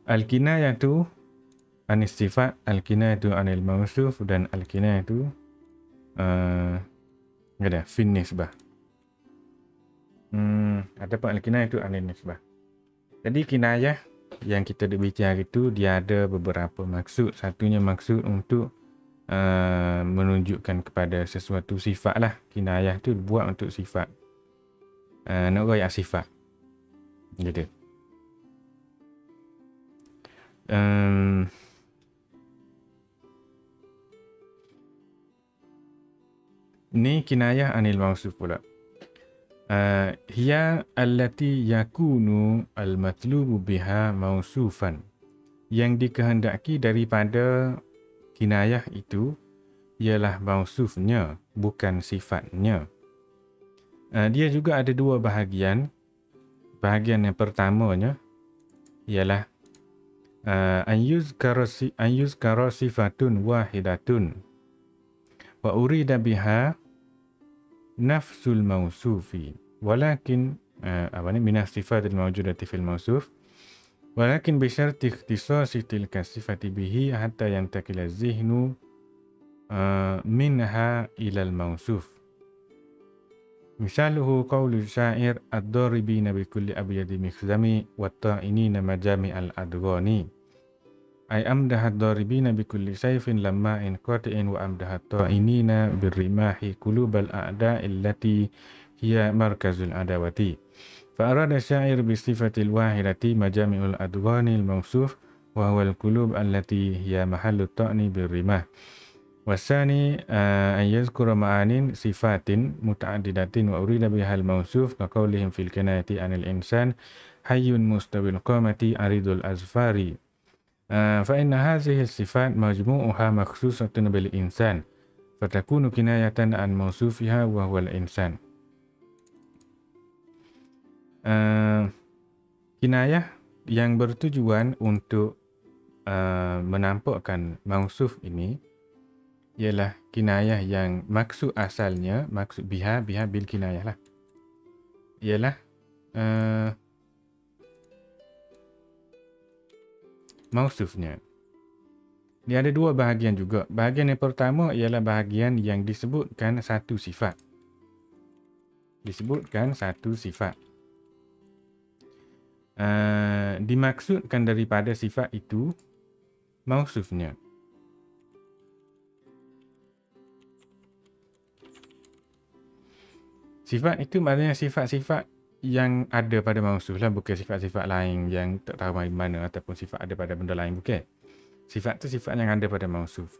Al-kinayatu anis sifat, al-kinayatu anil mausuf, dan al-kinayatu ada fin nisbah. Adapun al-kinayatu anil nisbah. Jadi kinayah yang kita bicara itu dia ada beberapa maksud. Satunya maksud untuk menunjukkan kepada sesuatu sifat lah. Kinayah tu buat untuk sifat. Nak royak sifat. Gitu. Ni kinayah anil mausuf pula. Hiya allati yakunu al-matlubu biha mausufan. Yang dikehendaki daripada kinayah itu ialah mausufnya, bukan sifatnya. Dia juga ada dua bahagian. Bahagian yang pertamanya ialah an yuzkara sifatun wahidatun wa urida biha nafsul mausufi walakin minas sifatil mawjudati fil mausuf walakin bisyarti ikhtisasi tilka sifati bihi hatta yantakila zihnu minha ilal mausuf. Misaluhu qawlu syair ad-daribina bikulli abyadi mikhzami wat-ta'inina majami al-adghani. Ay amdaha ad-daribina bikulli sayfin lamma'in qati'in wa amdaha at-ta'inina birrimahi qulubal a'da'i allati hiya markazul adawati. Fa arada syair bi sifatil wahidati majami'ul adghani al-mawsuf wa huwa al-qulub allati hiya mahallu at-ta'ni birrimah. Wasani an yazkura ma'anin sifatin muta'addidatin wa urida bihal mausuf ka qawlihim fil kinayati anil insan hayyun mustawil qamati aridul azfari fa inna hadhihi sifat majmu'uha makhsusatun bil insan fatakunu kinayatan an mausufiha wa huwa al insan. Kinayah yang bertujuan untuk menampakkan mausuf ini ialah kinayah yang maksud asalnya, maksud biha bil kinayah lah, ialah mausufnya. Dia ada dua bahagian juga. Bahagian yang pertama ialah bahagian yang disebutkan satu sifat. Disebutkan satu sifat. Dimaksudkan daripada sifat itu mausufnya. Sifat itu maknanya sifat-sifat yang ada pada mausuf lah, bukan sifat-sifat lain yang tak tahu dari mana ataupun sifat ada pada benda lain, bukan. Sifat tu sifat yang ada pada mausuf.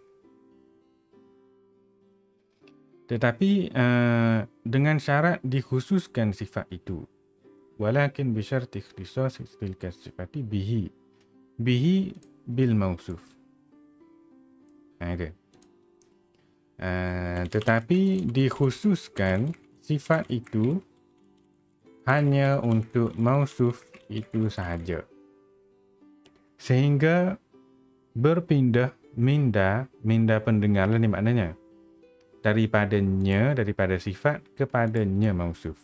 Tetapi dengan syarat dikhususkan sifat itu. Walakin bisyarti ikhtisas tilka sifati bihi. Bihi bil mausuf. Ada. Tetapi dikhususkan sifat itu hanya untuk mausuf itu sahaja. Sehingga berpindah minda pendengar lah ni maknanya. Daripada sifat kepadanya mausuf.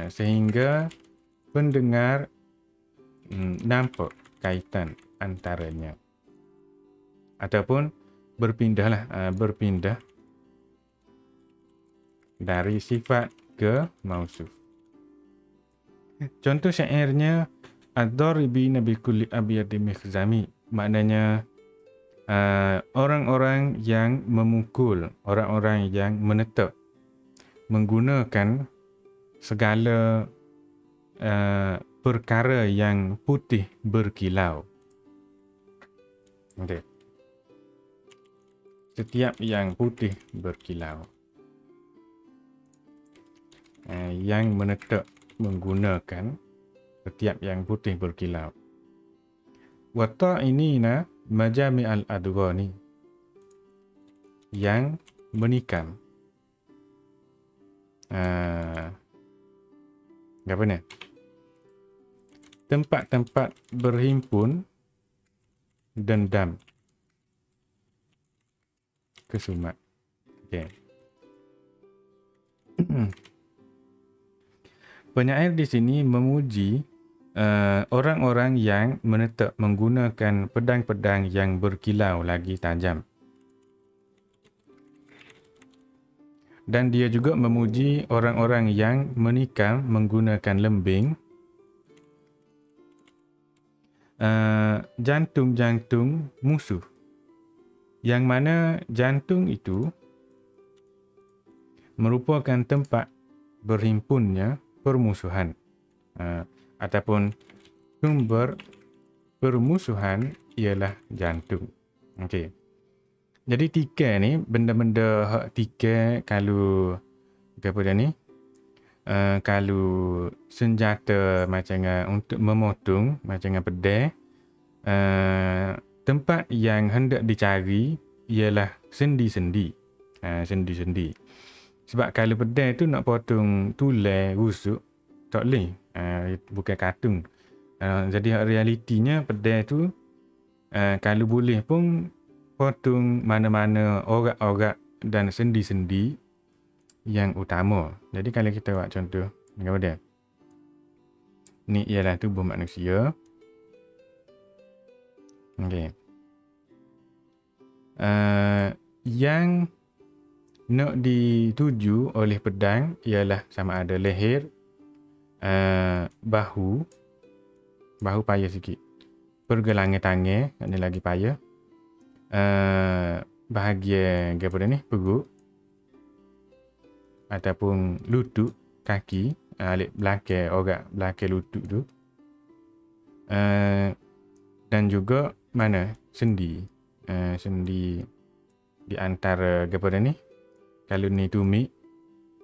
Sehingga pendengar nampak kaitan antaranya. Ataupun berpindah dari sifat ke mausuf. Contoh syairnya ad-daribina bikulli abyadi mikhzami, maknanya orang-orang yang memukul, orang-orang yang menetap menggunakan segala perkara yang putih berkilau. Okay. Setiap yang putih berkilau. Yang menetap menggunakan setiap yang putih berkilau. Wata'inina majami al-adghani, yang menikam. Apa ni? Tempat-tempat berhimpun dendam kesumat. Okay. Penyair di sini memuji orang-orang yang menetap menggunakan pedang-pedang yang berkilau lagi tajam. Dan dia juga memuji orang-orang yang menikam menggunakan lembing, jantung-jantung musuh. Yang mana jantung itu merupakan tempat berhimpunnya permusuhan. Ataupun sumber permusuhan ialah jantung. Okey. Jadi tikai ni, benda-benda hak tikai kalau apa dia ni? Kalau senjata macam untuk memotong macam pedang, tempat yang hendak dicari ialah sendi-sendi. Sendi-sendi. Sebab kalau pedang tu nak potong tulang rusuk, tak boleh. Bukan kartun. Jadi realitinya pedang tu kalau boleh pun potong mana-mana orak-orak dan sendi-sendi yang utama. Jadi kalau kita buat contoh macam dia. Ni ialah tubuh manusia. Okey. Yang nak dituju oleh pedang ialah sama ada leher, bahu payah sikit, pergelangan tangan, ni lagi payah, bahagian apa ni, perut ataupun lutut, kaki, alik belakang, orak belakang lutut tu, dan juga mana sendi, sendi di antara apa ni, kalau ni tumit,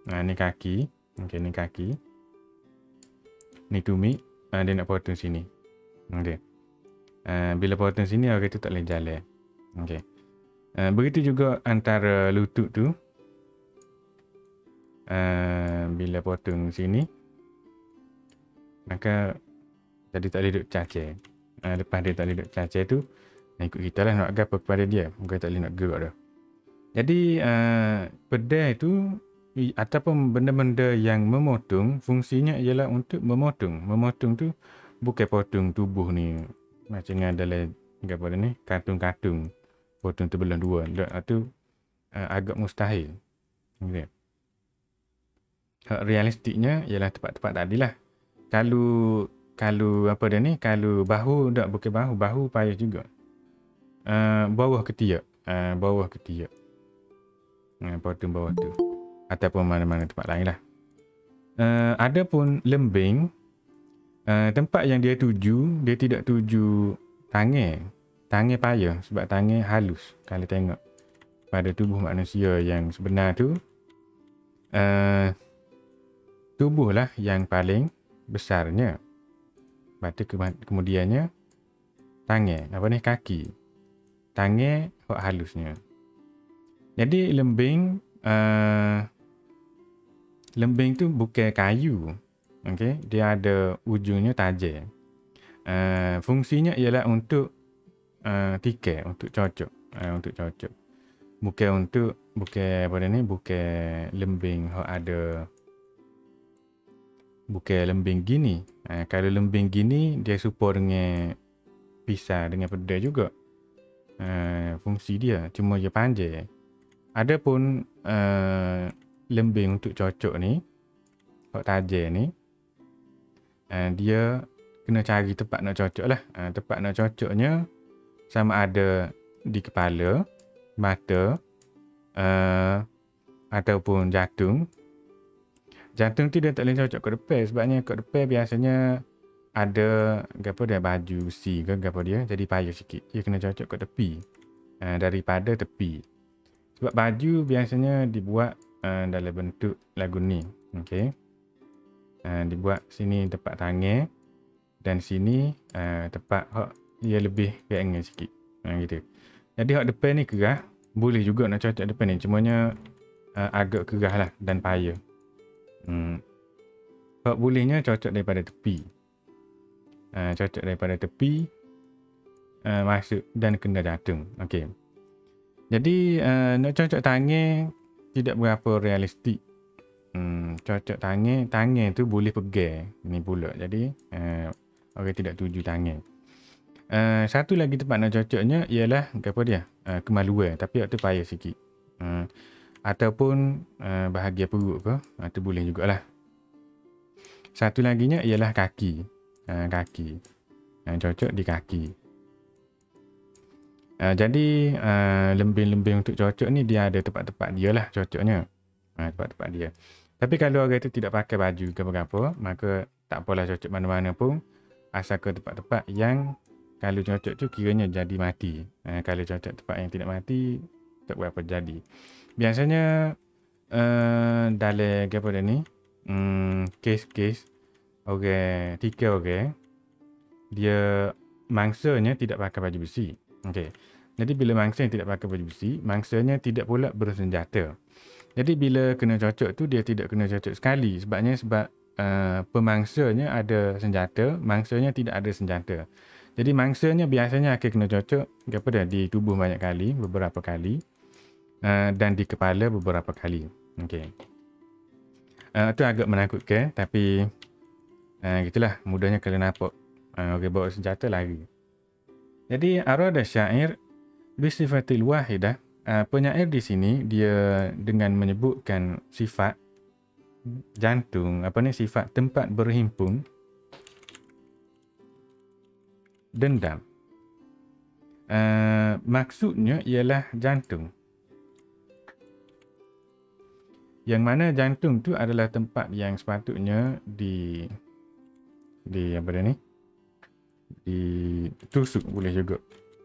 ni kaki, okey, ni kaki, ni tumit, dia nak potong sini. Okey. Bila potong sini orang tu tak boleh jalan. Okey. Begitu juga antara lutut tu. Bila potong sini, maka jadi tak boleh duduk cacai. Lepas dia tak boleh duduk cacai tu, ikut kita lah nak apa kepada dia. Bukan tak boleh nak gerak dah. Jadi pedang itu ataupun benda-benda yang memotong, fungsinya ialah untuk memotong. Memotong tu bukan potong tubuh ni macam dalam apa ni, kartun-kartun. Potong tu belah dua. Itu agak mustahil. Okay. Hak realistiknya ialah tempat-tempat tadi lah. Kalau apa dia ni, kalau bahu tak, bukan bahu payah juga. Bawah ketiak. Bawah ketiak. Potong bawah tu. Ataupun mana-mana tempat lain lah. Adapun lembing, tempat yang dia tuju, dia tidak tuju tangan. Tangan payah sebab tangan halus. Kalau tengok pada tubuh manusia yang sebenar tu, tubuh lah yang paling besarnya. Lepas tu kemudiannya tangan, apa ni, kaki. Tangan hak halusnya. Jadi lembing tu bukan kayu. Okey, dia ada ujungnya tajam. Fungsinya ialah untuk tikai, untuk cocok, untuk cocok. Bukan apa ni, bukan lembing hak ada, bukan lembing gini. Kalau lembing gini dia serupa dengan pisau dengan pedang juga. Fungsi dia cuma dia panjang. Adapun lembing untuk cocok ni, hak tajam ni, dia kena cari tempat nak cocok lah. Tempat nak cocoknya sama ada di kepala, mata, ataupun jantung. Jantung tu dia tak boleh cocok ke depan, sebabnya kat depan biasanya ada apa dia, baju besi ke apa dia, jadi payah sikit. Dia kena cocok kat tepi, daripada tepi. Sebab baju biasanya dibuat dalam bentuk lagu ni. Okey. Dibuat sini tempat tangan dan sini tempat hak dia lebih keengah sikit. Gitu. Jadi hak depan ni kerah, boleh juga nak cocok depan ni, cumanya agak kerah lah dan payah. Hak bolehnya cocok daripada tepi. Cocok daripada tepi, masuk dan kena jantung. Okey. Jadi nak cocok tangan tidak berapa realistik. Cocok tangan tu boleh pegang ni pula. Jadi Orang tidak tuju tangan. Satu lagi tempat nak cocoknya ialah apa dia? Kemaluan, tapi waktu payah sikit. Ataupun bahagian perut ke, itu boleh jugalah. Satu laginya ialah kaki. Kaki. Cocok di kaki. Jadi lembing-lembing untuk cocok ni dia ada tempat-tempat dia lah cocoknya. Tempat-tempat dia. Tapi kalau orang itu tidak pakai baju ke apa-apa, maka tak apalah cocok mana-mana pun. Asal ke tempat-tempat yang kalau cocok tu kiranya jadi mati. Kalau cocok tempat yang tidak mati, tak berapa jadi. Biasanya dalam apa dah ni, kes-kes orang, tiga orang, dia mangsanya tidak pakai baju besi. Okey. Jadi bila mangsa yang tidak pakai baju besi, mangsanya tidak pula bersenjata. Jadi bila kena cocok tu dia tidak kena cocok sekali sebab pemangsanya ada senjata, mangsanya tidak ada senjata. Jadi mangsanya biasanya akan kena cocok apa dah di tubuh banyak kali, beberapa kali, dan di kepala beberapa kali. Okey. Itu agak menakutkan tapi gitulah mudahnya kalau nampak orang bawa senjata lari. Jadi arada syair bisifatil wahidah, penyair di sini dia dengan menyebutkan sifat jantung, sifat tempat berhimpun dendam. Maksudnya ialah jantung. Yang mana jantung tu adalah tempat yang sepatutnya ditusuk boleh juga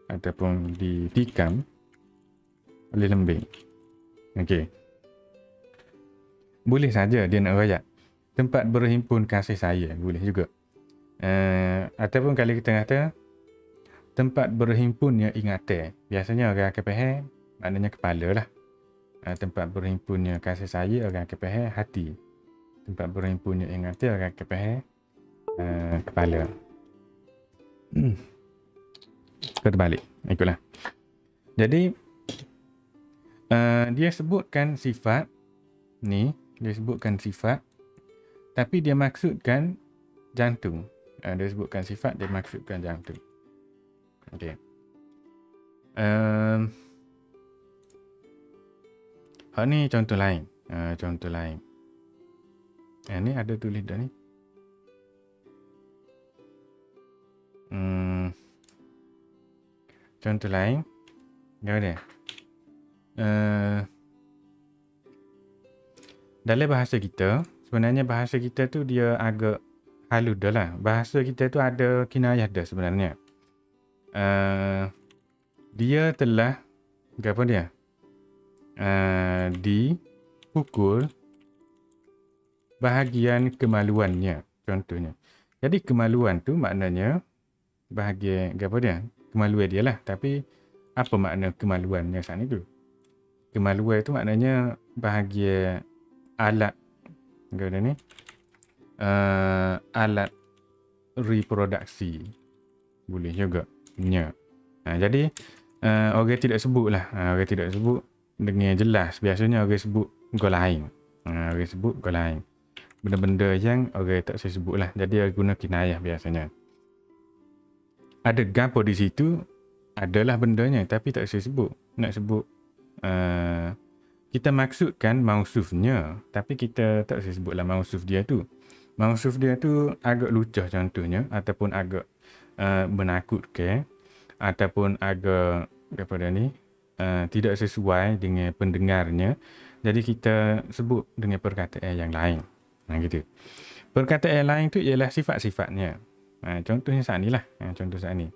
ataupun ditikam oleh lembing. Okey. Boleh saja dia nak rayak tempat berhimpun kasih sayang, boleh juga. Ataupun kalau kita kata tempat berhimpunnya ingatan. Biasanya orang akan faham maknanya kepala lah. Tempat berhimpunnya kasih sayang orang akan faham hati. Tempat berhimpunnya ingatan orang akan faham kepala. Terbalik. Ikutlah. Jadi dia sebutkan sifat ni, dia sebutkan sifat tapi dia maksudkan jantung. Dia sebutkan sifat, dia maksudkan jantung. Okey. Ni contoh lain. Contoh lain. Ni ada tulis dah ni. Contoh lain. Apa dia? Dalam bahasa kita, sebenarnya bahasa kita tu dia agak halus dah lah. Bahasa kita tu ada kinayah dah sebenarnya. Dia telah apa dia? Dipukul bahagian kemaluannya contohnya. Jadi kemaluan tu maknanya bahagian apa dia? Kemaluan dia lah. Tapi apa makna kemaluannya saat itu? Kemaluan itu maknanya bahagian alat apa ni? Alat reproduksi. Boleh juga. Jadi orang tidak sebut lah. Orang tidak sebut dengan jelas. Biasanya orang sebut gol lain. Orang sebut gol lain. Benda-benda yang orang tak sebut lah. Jadi orang guna kinayah biasanya. Ada gapo di situ, adalah bendanya tapi tak saya sebut. Nak sebut kita maksudkan mausufnya tapi kita tak saya sebutlah mausuf dia tu. Mausuf dia tu agak lucah contohnya ataupun agak menakutkan ataupun agak apa dia ni tidak sesuai dengan pendengarnya. Jadi kita sebut dengan perkataan yang lain. Gitu. Perkataan yang lain tu ialah sifat-sifatnya. Contohnya saat ni lah. Contoh saat ni.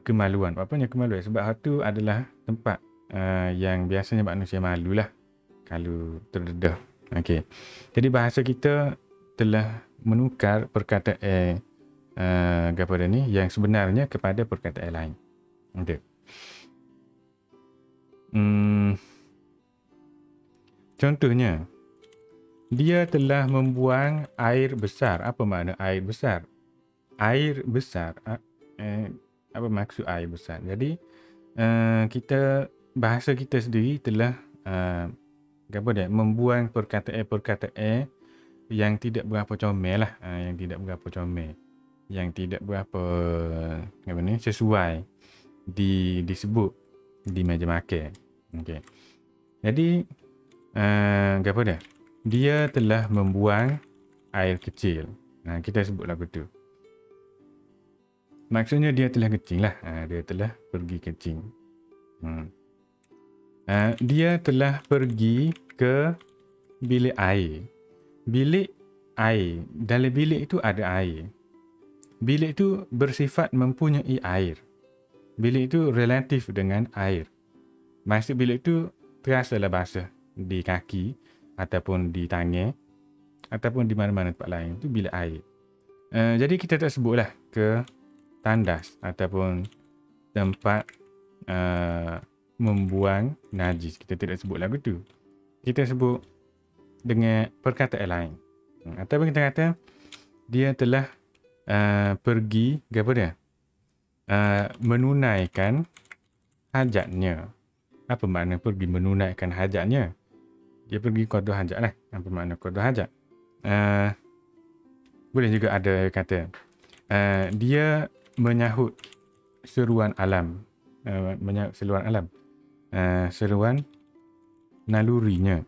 Kemaluan. Apanya kemaluan? Sebab itu adalah tempat yang biasanya manusia malu lah. Kalau terdedah. Okay. Jadi bahasa kita telah menukar perkataan apa dia ni yang sebenarnya kepada perkataan lain. Okay. Contohnya, dia telah membuang air besar. Apa makna air besar? Air besar. Apa maksud air besar? Jadi, kita bahasa kita sendiri telah apa dia? Membuang perkataan-perkataan yang tidak berapa comel lah. Yang tidak berapa comel. yang tidak berapa apa ni sesuai disebut di meja makan. Okey. Jadi apa dia? Dia telah membuang air kecil. Kita sebut lagu tu. Maksudnya dia telah kencing lah. Dia telah pergi kencing. Dia telah pergi ke bilik air. Bilik air. Dalam bilik itu ada air. Bilik itu bersifat mempunyai air. Bilik itu relatif dengan air. Maksud bilik itu terasalah basah di kaki ataupun di tangan ataupun di mana-mana tempat lain. Itu bilik air. Jadi kita tak sebutlah ke tandas ataupun tempat membuang najis. Kita tidak sebut lagu tu. Kita sebut dengan perkataan lain. Ataupun kita kata dia telah pergi apa dia? Menunaikan hajatnya. Apa makna pergi menunaikan hajatnya? Dia pergi qada hajat lah. Apa makna qada hajat? Boleh juga ada kata dia menyahut seruan alam. Menyahut seruan alam. Seruan nalurinya.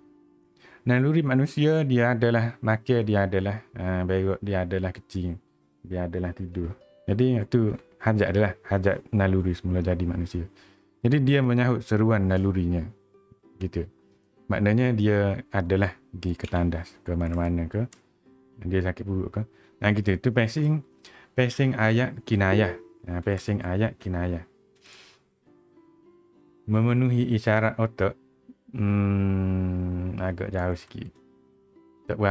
Naluri manusia dia adalah makan, dia adalah berak, dia adalah kecing, dia adalah tidur. Jadi itu hajat adalah hajat naluri semula jadi manusia. Jadi dia menyahut seruan nalurinya. Gitu. Maknanya dia adalah pergi ke tandas, ke mana-mana ke. Dia sakit perut ke. Gitu. Itu passing ayat kinayah. Passing ayat kinayah. Memenuhi isyarat otak. Agak jauh sikit. Tak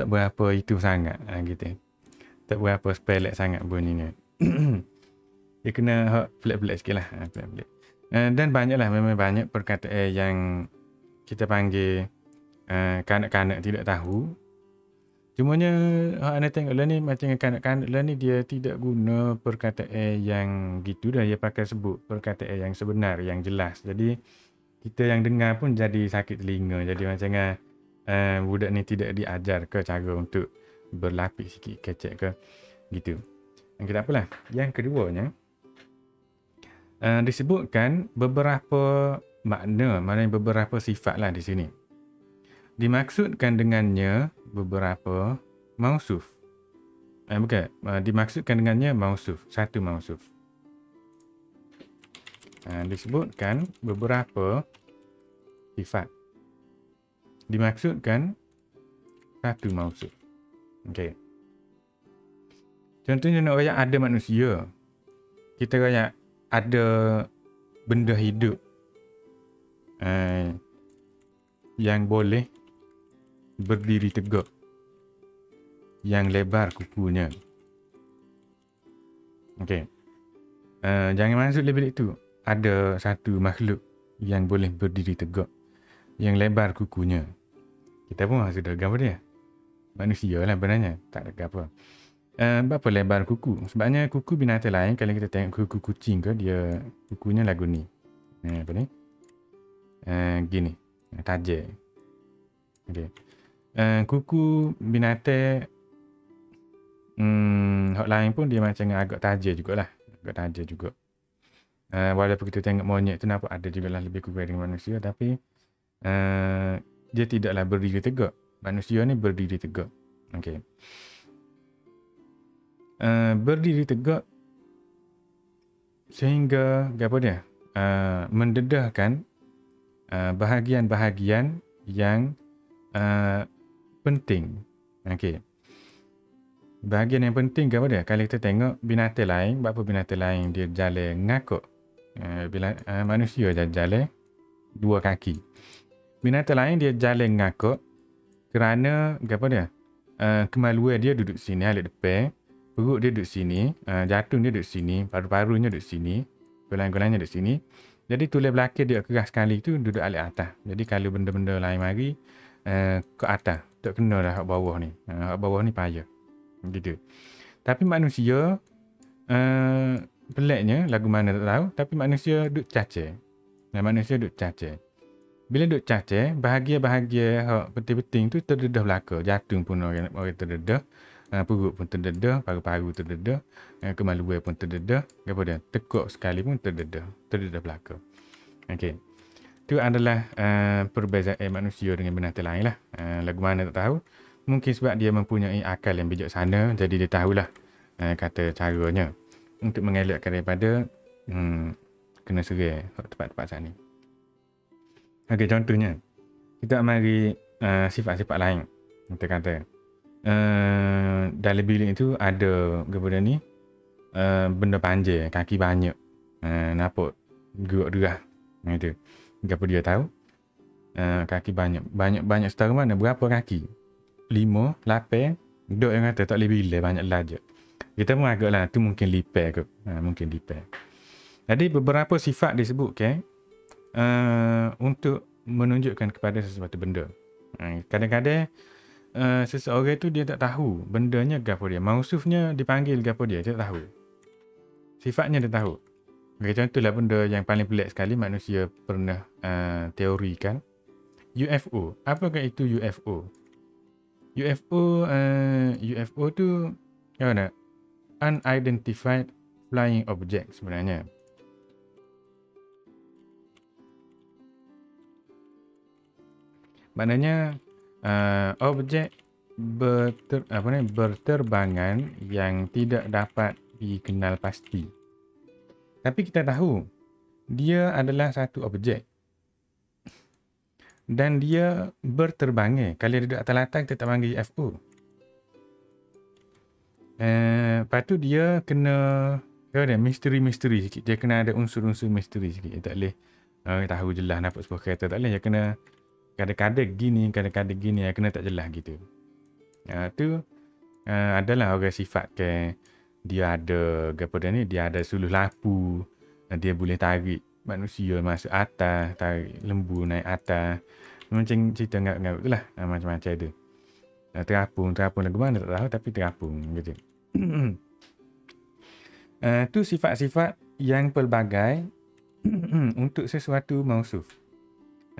berapa itu sangat. Gitu. Tak berapa spelek sangat bunyinya. Dia kena pelik-pelik sikit lah. Pelik-pelik. Dan banyaklah, memang banyak perkataan yang kita panggil kanak-kanak tidak tahu. Cumanya anda tengok lah ni, macam kanak-kanak lah ni dia tidak guna perkataan yang gitu dah. Dia pakai sebut perkataan yang sebenar, yang jelas. Jadi kita yang dengar pun jadi sakit telinga. Jadi macam budak ni tidak diajar ke cara untuk berlapis sikit, kecek ke gitu. Yang tak apalah. Yang keduanya, disebutkan beberapa maknanya beberapa sifat lah di sini. Dimaksudkan dengannya beberapa mausuf. Bukan. Dimaksudkan dengannya mausuf. Satu mausuf. Disebutkan beberapa sifat. Dimaksudkan satu mausuf. Okey. Contohnya nak rayak ada manusia. Kita rayak ada benda hidup yang boleh berdiri tegak, yang lebar kukunya. Okey. Jangan masuk label itu. Ada satu makhluk yang boleh berdiri tegak, yang lebar kukunya. Kita pun sudah gambar dia. Manusia lah benarnya. Tak ada apa. Berapa lebar kuku? Sebabnya kuku binatang lain, kalau kita tengok kuku kucing ke, dia kukunya lagu ni. Apa ni? Gini. Tajam. Okay. Kuku binatang hak lain pun dia macam agak tajam jugalah. Agak tajam juga. Walaupun kita tengok monyet tu nampak ada jugalah lebih kurang dengan manusia, tapi dia tidaklah berdiri tegak. Manusia ni berdiri tegak. Okey. Berdiri tegak sehingga apa dia? Mendedahkan bahagian-bahagian yang penting. Okey. Bahagian yang penting apa dia? Kalau kita tengok binatang lain, berapa binatang lain dia jalan ngakuk. Manusia jalan dua kaki. Binatang lain dia jalan ngakuk kerana apa dia? Kemaluan dia duduk sini, alik depan. Perut dia duduk sini, jantung dia duduk sini, paru-parunya duduk sini, gelang-gelangnya duduk sini. Jadi tulang belakang dia keras sekali tu duduk alik atas. Jadi kalau benda-benda lain mari ke atas, tak kena dah hak bawah ni. Hak bawah ni payah. Gitu. Tapi manusia peliknya lagu mana tak tahu, tapi manusia duduk cacar. Manusia duduk cacar. Bila duduk cacar, bahagia-bahagia hak penting-penting tu terdedah belaka. Jantung pun orang terdedah. perut pun terdedah, paru-paru terdedah, kemaluan pun terdedah, kemudian tekuk sekali pun terdedah belaka. Okey. Itu adalah perbezaan manusia dengan binatang lain lah. Lagu mana tak tahu. Mungkin sebab dia mempunyai akal yang bijaksana, jadi dia tahulah kata caranya untuk mengelakkan daripada kena serai tempat-tempat sana. Okey, contohnya kita mari sifat-sifat lain. Kita kata dalam bilik itu ada kepada ni benda panjang, kaki banyak, nampak gerak derah gitu. Apa dia tahu? Kaki banyak setara mana? Berapa kaki? 5, 8. Dok yang kata tak boleh bila banyak lajak. Kita pun agaklah tu mungkin lipat kot. Mungkin lipat. Jadi beberapa sifat disebut untuk menunjukkan kepada sesuatu benda. Kadang-kadang seseorang tu dia tak tahu bendanya gapo dia. Mausufnya dipanggil gapo dia tak tahu. Sifatnya dia tahu. Okay, contohlah benda yang paling pelik sekali manusia pernah teorikan. UFO. Apakah itu UFO? UFO tu apa nak? Unidentified Flying Object sebenarnya. Maknanya objek berterbangan yang tidak dapat dikenal pasti. Tapi kita tahu dia adalah satu objek dan dia berterbangan. Kalau dia duduk atas latar kita tak panggil UFO. Lepas tu dia kena misteri-misteri sikit. Dia kena ada unsur-unsur misteri sikit. Dia tak boleh tahu jelas nampak sebuah kereta. Tak boleh. Dia kena kadang-kadang gini, kadang-kadang gini. Dia kena tak jelas gitu. Tu adalah orang sifat dia ada dia ada suluh lapu, dia boleh tarik manusia masuk atas, tarik lembu naik atas, macam cerita ngarut-ngarut tu lah, macam-macam tu. Terapung lagu mana tak tahu tapi terapung gitu. Tu sifat-sifat yang pelbagai untuk sesuatu mausuf.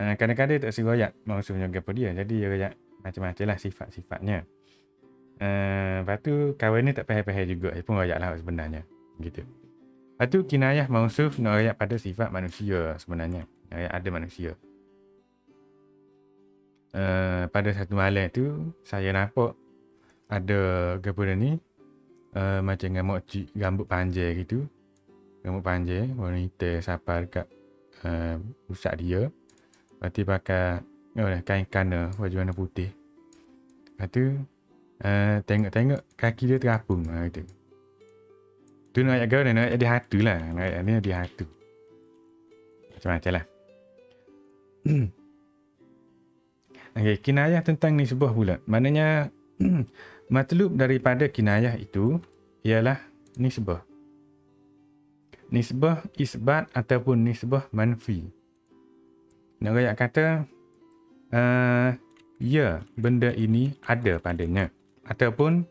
Kadang-kadang tak siroyak mausufnya apa dia, jadi dia royak macam-macam lah sifat-sifatnya. Lepas tu kawan ni tak faham-faham juga. Dia pun rayak lah sebenarnya. Gitu. Lepas tu kinayah mausuf nak rayak pada sifat manusia sebenarnya. Rayak ada manusia. Pada satu malam tu saya nampak ada kepada ni macam rambut panjang gitu. Rambut panjang warna hitam sampai dekat pusat dia. Lepas tu pakai kain kana baju warna putih. Lepas tu tengok kaki dia terapung gitu. Tu nak ayat kau nak ayat di hatu lah. Nak ayat ni di hatu. Macam-macam lah. Okay, kinayah tentang nisbah pula. Maknanya matlub daripada kinayah itu ialah nisbah. Nisbah isbat ataupun nisbah manfi. Nak ayat kata ya, benda ini ada padanya. Ataupun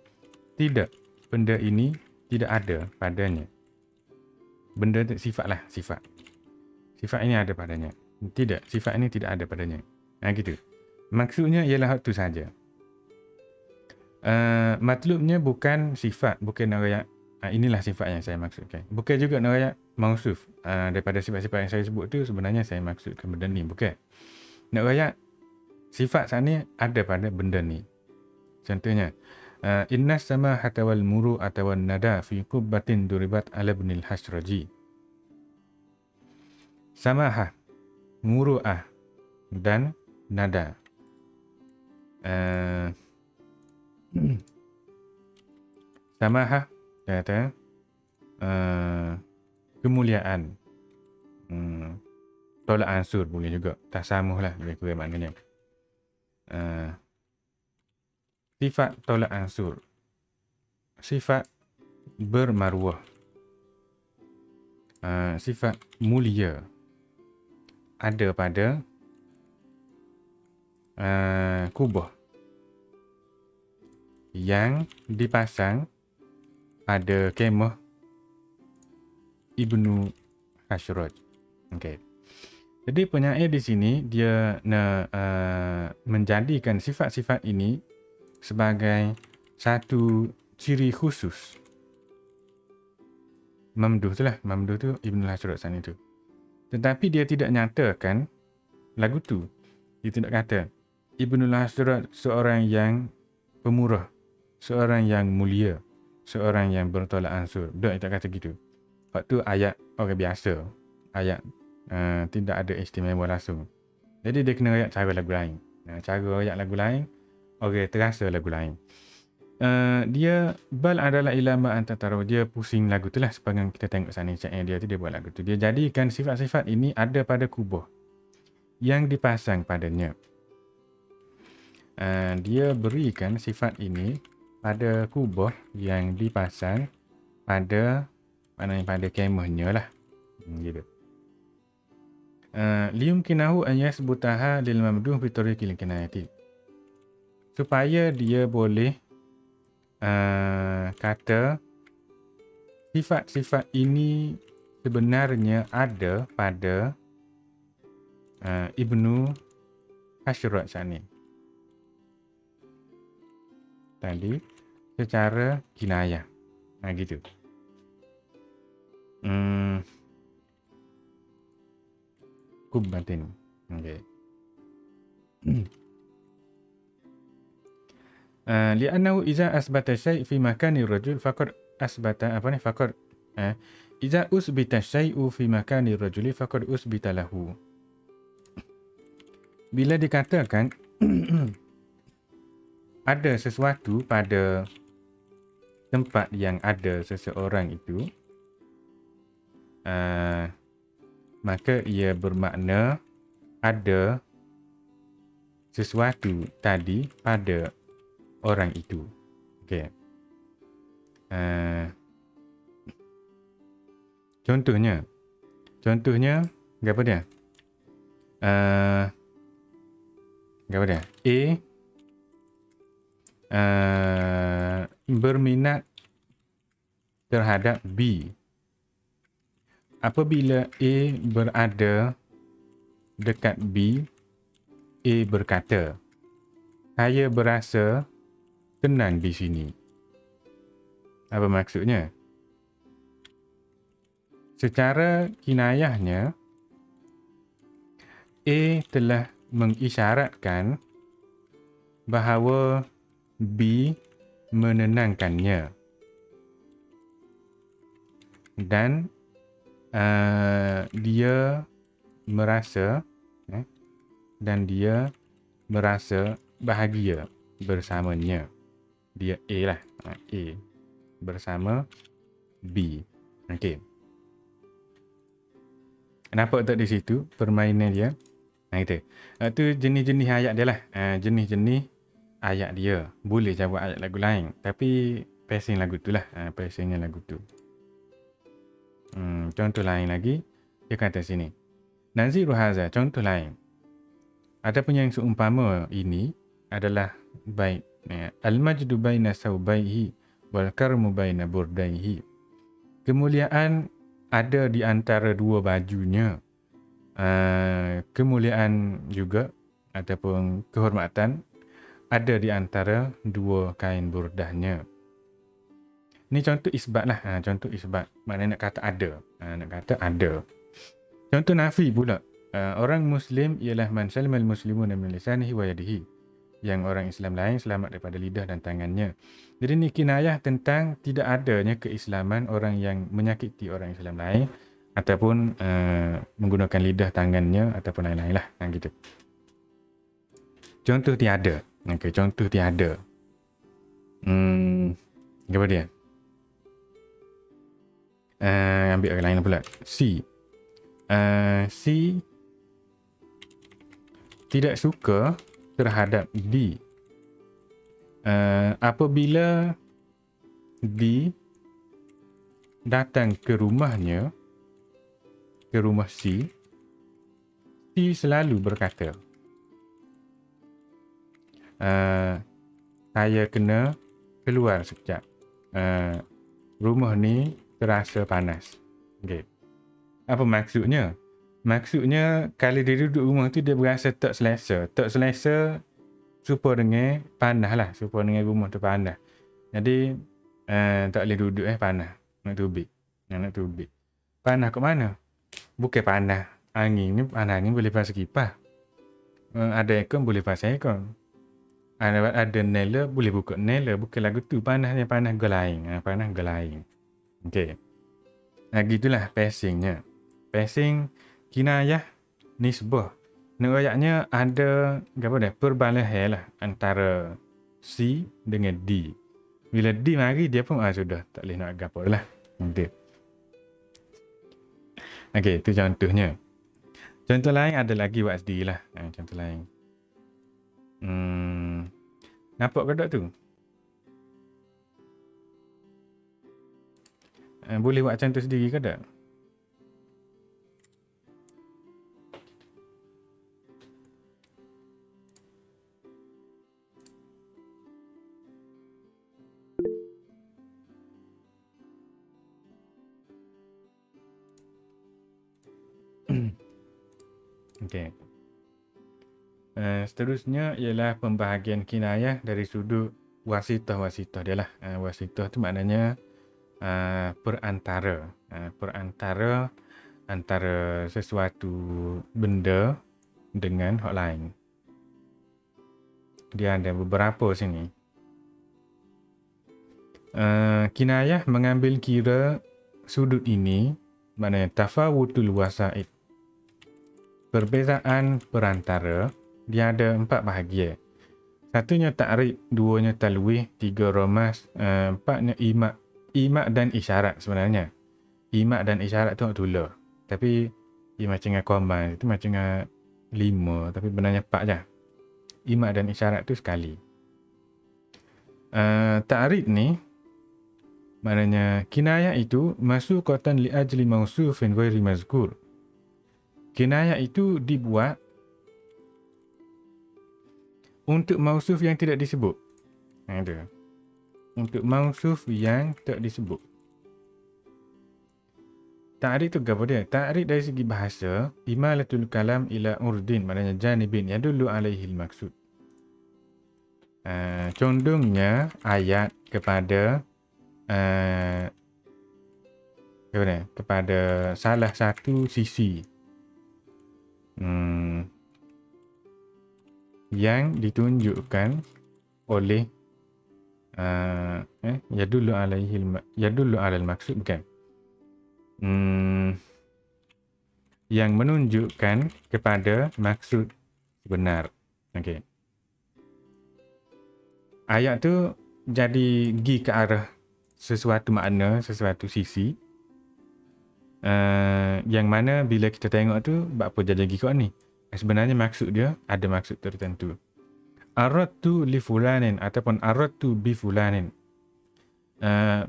tidak, benda ini tidak ada padanya. Benda sifat lah, sifat. Sifat ini ada padanya. Tidak, sifat ini tidak ada padanya. Gitu. Maksudnya ialah itu saja. Matlubnya bukan sifat, bukan narayak. Inilah sifat yang saya maksudkan. Bukan juga narayak mausuf. Daripada sifat-sifat yang saya sebut tu sebenarnya saya maksudkan benda ni, bukan. Narayak sifat sana ada pada benda ni. Contohnya, inna samahata wal muru'ata wan nada fi qubbatin duribat ala ibnil Hasraji. Samahah, muru'ah dan nada. Samahah kata kemuliaan. Tolak ansur boleh juga. Tasamuh lah lebih kurang maknanya. Sifat tolak ansur. Sifat bermaruah. Sifat mulia. Ada pada kubah yang dipasang pada kemah Ibnu Hasraj. Okay. Jadi penyair di sini dia nak menjadikan sifat-sifat ini sebagai satu ciri khusus. Mamduh tu lah. Mamduh tu Ibnul Hasratan itu. Tetapi dia tidak nyatakan lagu tu. Dia tidak kata Ibnul Hasrat seorang yang pemurah, seorang yang mulia, seorang yang bertolak ansur. Dia tak kata gitu. Waktu ayat orang biasa. Ayat tidak ada istimewa langsung. Jadi dia kena ayat cara lagu lain. Cara ayat lagu lain, orang terasa lagu lain. Dia bal adalah ilama antataro. Dia pusing lagu tu lah. Sepanjang kita tengok sana caknya dia tu, dia buat lagu tu. Dia jadikan sifat-sifat ini ada pada kubah yang dipasang padanya. Dia berikan sifat ini pada kubah yang dipasang pada kemahnya lah. Gitu. Liyumkinahu an yasbutaha lil mamduh bi tariqil kinayati. Supaya dia boleh kata sifat-sifat ini sebenarnya ada pada Ibnu Hasyrat Sani. Tadi secara kinayah. Gitu. Kubbatin. Okay. Li'annahu iza asbata syai' fi makani rajul faqad asbata faqad iza usbita syai'u fi makani rajuli faqad usbita lahu. Bila dikatakan ada sesuatu pada tempat yang ada seseorang itu, maka ia bermakna ada sesuatu tadi pada orang itu. Okay. Contohnya apa dia? Apa dia? A berminat terhadap B. Apabila A berada dekat B, A berkata, saya berasa tenang di sini. Apa maksudnya? Secara kinayahnya, A telah mengisyaratkan bahawa B menenangkannya. Dan dia merasa bahagia bersamanya. Dia A lah. A bersama B. Okey. Nampak tak di situ permainan dia? Itu. Itu jenis-jenis ayat dia lah. Jenis-jenis ayat dia. Boleh je buat ayat lagu lain. Tapi pacing lagu tu lah. Pacingnya lagu tu. Contoh lain lagi. Dia kata sini. Naziru haza. Contoh lain. Adapun yang seumpama ini adalah baik. Al-majdu baina sawbaihi wal karmu baina burdaihi. Kemuliaan ada di antara dua bajunya. Kemuliaan juga ataupun kehormatan ada di antara dua kain burdahnya. Ni contoh isbat lah. Contoh isbat. Maknanya nak kata ada. Nak kata ada. Contoh nafi pula. Orang Muslim ialah man salimal muslimuna min lisanihi wa yadihi. Yang orang Islam lain selamat daripada lidah dan tangannya. Jadi ni kinayah tentang tidak adanya keislaman orang yang menyakiti orang Islam lain ataupun menggunakan lidah tangannya ataupun lain-lain lah. Gitu. Contoh tiada. Okay, contoh tiada. Apa dia? Ambil orang lain pula. C. C tidak suka terhadap D. Apabila D datang ke rumahnya, ke rumah C, C selalu berkata, saya kena keluar sekejap. Rumah ni terasa panas. Okay. Apa maksudnya? Maksudnya kalau dia duduk rumah tu dia berasa tak selesa. Tak selesa serupa dengan panas lah. Serupa dengan rumah tu panas. Jadi tak boleh duduk panas. Nak tubik. Panas kat mana? Bukan panas angin ni, panas ni boleh pasang kipas. Ada aircon boleh pasang aircon. Ada nela boleh buka nela. Bukan lagu tu panasnya, panas gelaing. Panas gelaing. Okey. Gitulah pacingnya. Pacing kinayah nisbah. Nak ada perbalahan lah antara C dengan D. Bila D mari dia pun sudah tak boleh nak gapo lah. Okey, itu contohnya. Contoh lain ada lagi buat sendiri lah. Contoh lain. Nampak ke tak tu? Boleh buat contoh sendiri ke tak? Okey. Seterusnya ialah pembahagian kinayah dari sudut wasitah dia lah. Wasitah tu maknanya perantara. Perantara antara sesuatu benda dengan hak lain. Dia ada beberapa sini. Kinayah mengambil kira sudut ini, maknanya tafawutul wasaid. Perbezaan perantara, dia ada 4 bahagian. Satunya ta'rib, duanya talwih, 3 romas, 4nya imak. Imak dan isyarat sebenarnya. Imak dan isyarat tu nak tulah. Tapi ia macam dengan command, itu macam dengan 5, tapi benarnya 4 je. Imak dan isyarat tu sekali. Ta'rib ni, maknanya kinayah itu masukatan li ajli mausufin ghairi mazkur. Kinayah itu dibuat untuk mausuf yang tidak disebut. Ada. Untuk mausuf yang tak disebut. Ta'rif tu apa dia? Ta'rif dari segi bahasa, imalatul kalam ila urdin, maknanya janibin yadullu alaihi al-maksud. Condongnya ayat kepada kepada salah satu sisi yang ditunjukkan oleh yadullu alal maksud, bukan, yang menunjukkan kepada maksud benar. Okey. Ayat tu jadi pergi ke arah sesuatu makna, sesuatu sisi, yang mana bila kita tengok tu apa jadi lagi kat ni, sebenarnya maksud dia ada maksud tertentu. Aradtu li fulanin ataupun aradtu bi fulanin,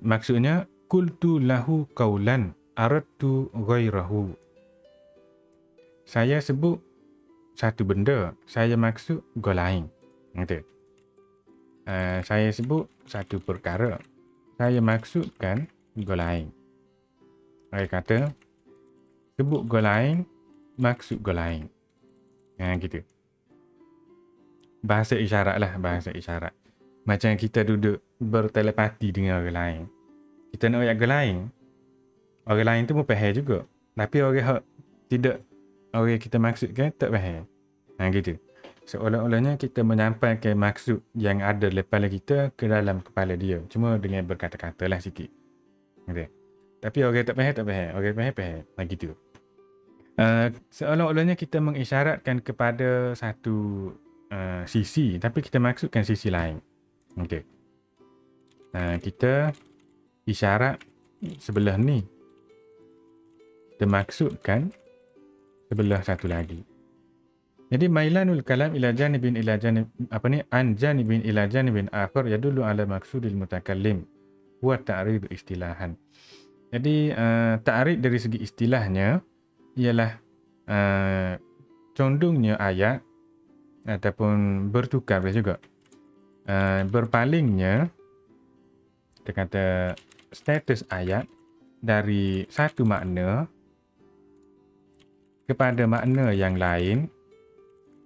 maksudnya qultu lahu qaulan aradtu ghairahu. Saya sebut satu benda, saya maksud gol lain. Gitu. Saya sebut satu perkara, saya maksudkan gol lain. Saya kata sebut gol lain, maksud gol lain. Gitu. Bahasa isyarat lah, bahasa isyarat. Macam kita duduk bertelepati dengan orang lain. Kita nak ayat gol lain, orang lain tu pun faham juga. Tapi orang tidak, orang kita maksudkan tak faham. Gitu. Seolah-olahnya kita menyampaikan maksud yang ada dalam kepala kita ke dalam kepala dia. Cuma dengan berkata-kata lah sikit. Gitu. Tapi orang tak faham. Orang faham. Gitu. Seolah-olahnya kita mengisyaratkan kepada satu sisi, tapi kita maksudkan sisi lain. Gitu. Kita isyarat sebelah ni, kita maksudkan sebelah satu lagi. Jadi mailanul kalam ila janibin an janibin ila janibin akhar yadullu ala maksudil mutakallim wa ta'rib istilahan. Jadi ta'rib dari segi istilahnya ialah condongnya ayat ataupun bertukar juga. Berpalingnya, kita kata status ayat dari satu makna kepada makna yang lain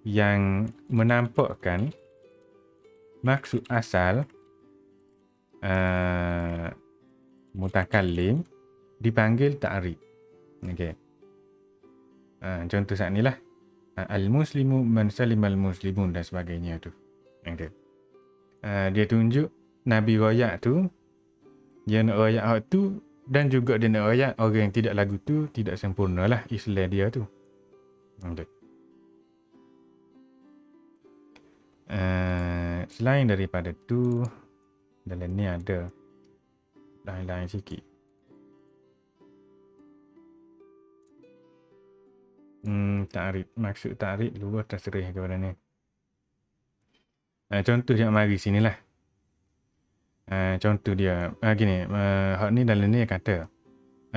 yang menampakkan maksud asal mutakallim dipanggil ta'rib. Okey. Contoh saat ni lah. Al-muslimu man salimal muslimun dan sebagainya tu. Okey. Dia tunjuk Nabi royak tu, dia nak royak hak tu, dan juga dia nak royak orang yang tidak lagu tu tidak sempurna lah Islam dia tu. Okay. Selain daripada tu, dalam ni ada lain-lain sikit. Ta'rib. Maksud ta'rib luar terserih kepada ni. Contoh yang mari sinilah. Contoh dia gini, hak ni dalam ni kata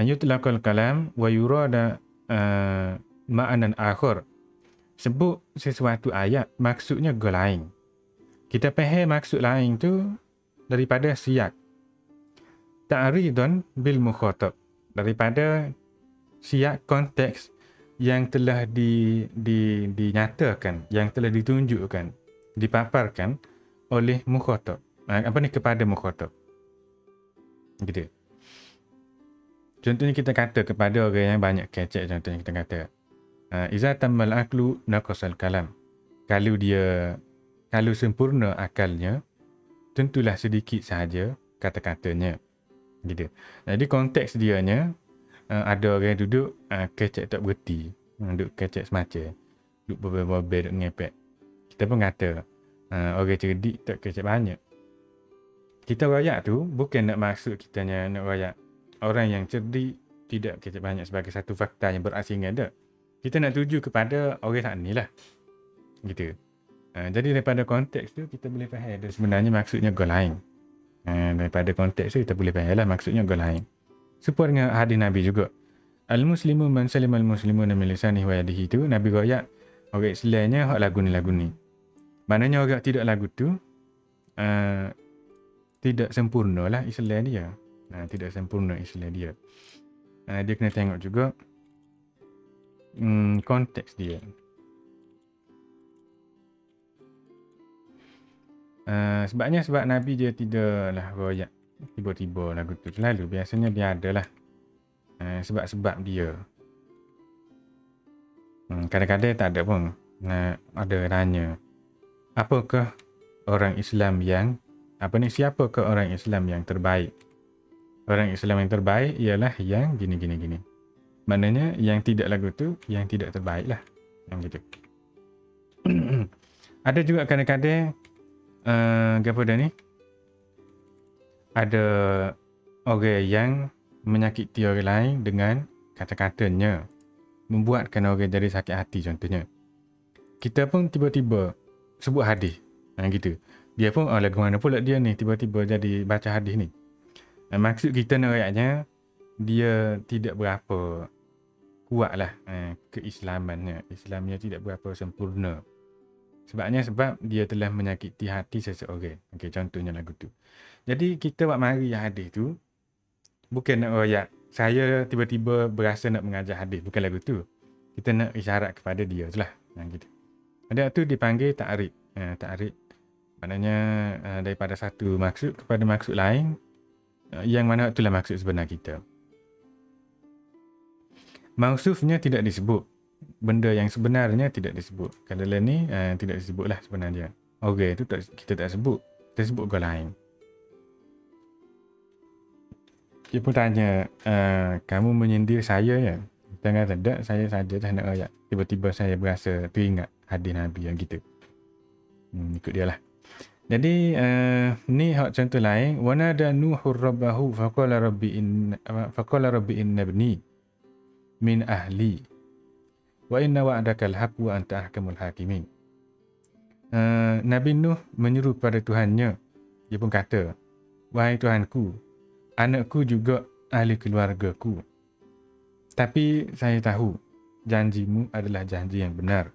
yutlaqal kalam wa yurada ma'anan akhar. Sebut sesuatu ayat maksudnya go lain. Kita faham maksud lain tu daripada siyak. Ta'ridun bil mukhatab, daripada siyak konteks yang telah dinyatakan, yang telah ditunjukkan, dipaparkan oleh mukhatab. Apa ni, kepada mukhatab. Gitu. Contohnya kita kata kepada orang yang banyak kecek, contohnya kita kata iza tammal aklu naqasal kalam. Kalau sempurna akalnya, tentulah sedikit sahaja kata-katanya. Gitu. Jadi konteks dianya ada orang duduk kecek tak berhenti, duduk kecek semacam, duduk berbel-berbel, duduk ngepek. Kita pun kata orang cerdik tak kecek banyak. Kita royak tu bukan nak maksud kitanya nak royak orang yang cerdik tidak kecek banyak sebagai satu fakta yang berasingan dah. Kita nak tuju kepada orang tak ni lah. Gitu. Jadi daripada konteks tu kita boleh faham dia sebenarnya maksudnya go lain. Daripada konteks tu kita boleh faham lah maksudnya go lain. Serupa dengan hadis Nabi juga. Al-muslimu man salimal muslimuna min lisanihi wa yadihi tu Nabi royak orang Islamnya hak lagu ni. Maknanya orang tidak lagu tu tidak sempurna lah Islam dia. Tidak sempurna Islam dia. Dia kena tengok juga konteks dia. Sebab Nabi dia tidaklah royak tiba-tiba lagu tu. Selalu biasanya dia adalah sebab-sebab dia. Kadang-kadang tak ada pun. Ada tanya, apakah orang Islam yang siapakah orang Islam yang terbaik? Orang Islam yang terbaik ialah yang gini. Maknanya yang tidak lagu tu yang tidak terbaik lah. Yang gitu. Ada juga kadang-kadang apa dah ni? Ada orang yang menyakiti orang lain dengan kata-katanya, membuatkan orang jadi sakit hati contohnya. Kita pun tiba-tiba sebut hadis. Gitu. Dia pun lagu mana pula dia ni tiba-tiba jadi baca hadis ni. Maksud kita nak ayatnya dia tidak berapa kuatlah keislamannya. Islamnya tidak berapa sempurna. Sebab dia telah menyakiti hati seseorang. Okey, contohnya lagu tu. Jadi kita buat mari hadis tu bukan nak royak saya tiba-tiba berasa nak mengajar hadis, bukan lagu tu. Kita nak isyarat kepada dia lah. Gitu. Ada tu dipanggil ta'rib. Ta'rib maknanya daripada satu maksud kepada maksud lain, yang mana itulah maksud sebenar kita. Mausufnya tidak disebut. Benda yang sebenarnya tidak disebut. Kalau ni tidak disebutlah sebenarnya. Okey, itu kita tak sebut. Kita sebut orang lain. Dia pun tanya, kamu menyindir saya ya? Kita kata tak, saya saja tak nak ayat. Tiba-tiba saya berasa teringat hadis Nabi yang gitu. Ikut dia lah. Jadi ni hak contoh lain. Wanada Nuhur rabbahu faqala rabbi inna ibni min ahli wa inna wa'dakal haqq wa anta ahkamul hakimin. Nabi Nuh menyeru pada Tuhannya. Dia pun kata, wahai Tuhanku, anakku juga ahli keluargaku. Tapi saya tahu janjimu adalah janji yang benar.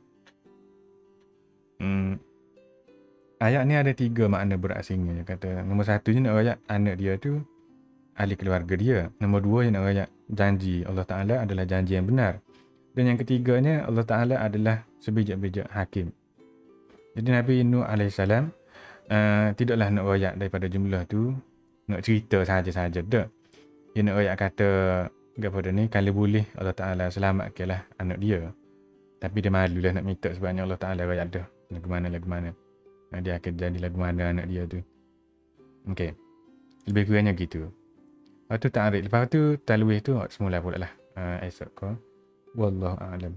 Ayat ni ada 3 makna berasingnya. Dia kata nombor 1 nak ayat anak dia tu ahli keluarga dia. Nombor 2 yang nak ayat janji Allah Ta'ala adalah janji yang benar. Dan yang ketiganya Allah Ta'ala adalah sebijak-bijak hakim. Jadi Nabi Nuh AS tidaklah nak ayat daripada jumlah tu nak cerita saja-saja dah. Dia nak royak kata apa dah ni, kalau boleh Allah Ta'ala selamatkanlah anak dia. Tapi dia malu lah nak minta sebabnya Allah Ta'ala royak dah. Lagu mana. Dia akan jadi lagu mana anak dia tu. Okay. Lebih kurangnya gitu. Lepas tu ta'arif. Lepas tu talwih tu semula pula lah. Esok kau. Wallahu a'lam.